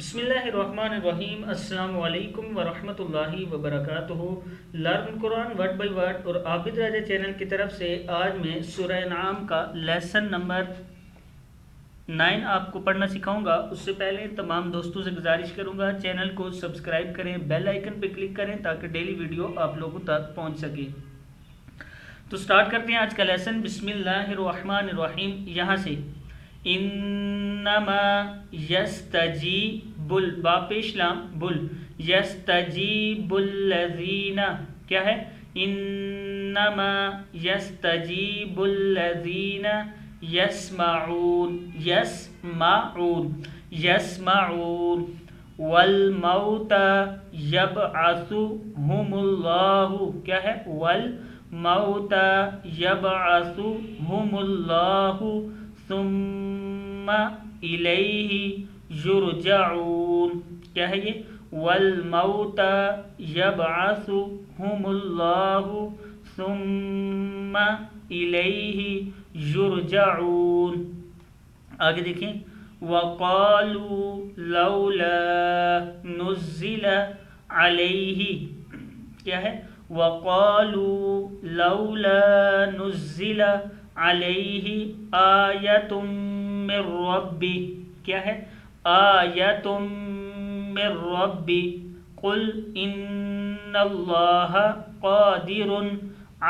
بسم اللہ الرحمن الرحیم۔ السلام علیکم ورحمۃ اللہ وبرکاتہ۔ Learn Quran word by word اور عابد راجہ چینل کی طرف سے آج میں سورہ انعام کا لیسن نمبر 9 آپ کو پڑھنا سکھاؤں گا۔ اس سے پہلے تمام دوستوں سے گزارش کروں گا چینل کو سبسکرائب کریں، بیل آئیکن پہ کلک کریں تاکہ ڈیلی ویڈیو آپ لوگوں تک پہنچ سکے۔ تو سٹارٹ کرتے ہیں آج کا لیسن۔ بسم اللہ الرحمن الرحیم۔ یہاں سے انما یستجیب باپیش لام بل یستجیب الذین کیا ہے؟ انما یستجیب الذین یسمعون یسمعون والموتى یبعثهم اللہ کیا ہے؟ والموتى یبعثهم اللہ ثم الیہ یرجعون کیا ہے یہ؟ والموتى یبعثهم اللہ ثم الیہ یرجعون۔ آگے دیکھیں، وقالوا لولا نزل علیہ کیا ہے؟ وقالوا لولا نزل علیہ آیۃ من ربی کیا ہے؟ آیۃ من ربی قل ان اللہ قادر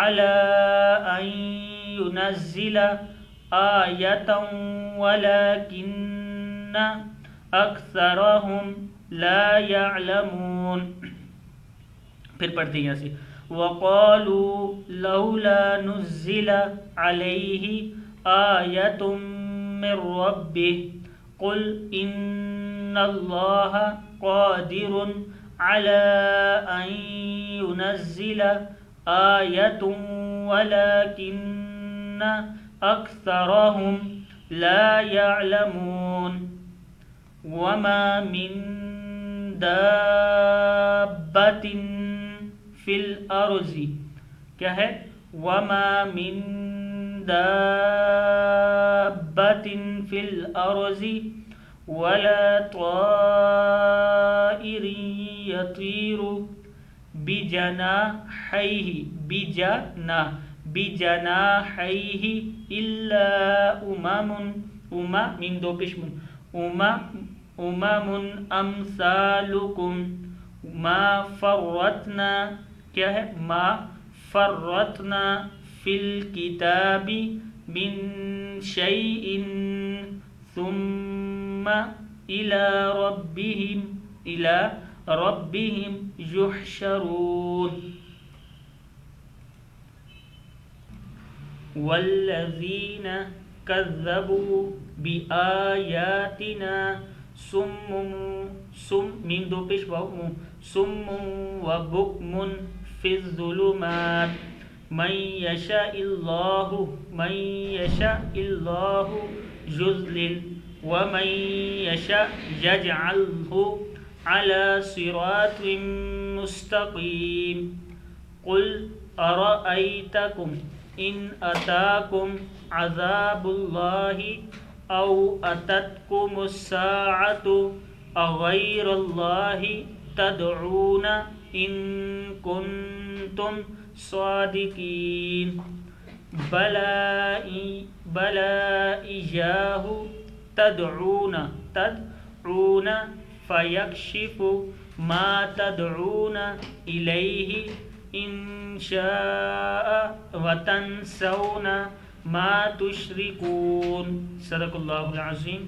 علی ان ینزل آیۃ ولکن اکثرہم لا یعلمون۔ پھر پڑھتے ہیں یہاں سے، وَقَالُوا لَوْلَا نُزِّلَ عَلَيْهِ آیَةٌ مِّن رَّبِّهِ قُلْ إِنَّ اللَّهَ قَادِرٌ عَلَىٰ أَن يُنَزِّلَ آیَةٌ وَلَٰكِنَّ أَكْثَرَهُمْ لَا يَعْلَمُونَ۔ وَمَا مِن دَابَّةٍ فی الارض کیا ہے؟ وما من دابۃ فی الارض ولا طائر یطیر بجناحیہ الا من دو پشمن امثالکم ما فرطنا کیا ہے؟ ما فرطنا فی الکتاب من شیء ثم الی ربہم یحشرون۔ والذین کذبوا بآیاتنا صم من دو پیش واو صم وبکم فی الظلمات من یشاء اللہ یضلل ومن یشاء یجعلہ علی صراط مستقیم۔ قل ارأیتکم ان اتاکم عذاب اللہ او اتتکم الساعۃ اغیر اللہ تدعون ان کنتم صادقین۔ بلا ایاہ تدعون فیکشف ما تدعون الیہ ان شاء وتنسون ما تشرکون۔ صدق اللہ العظیم۔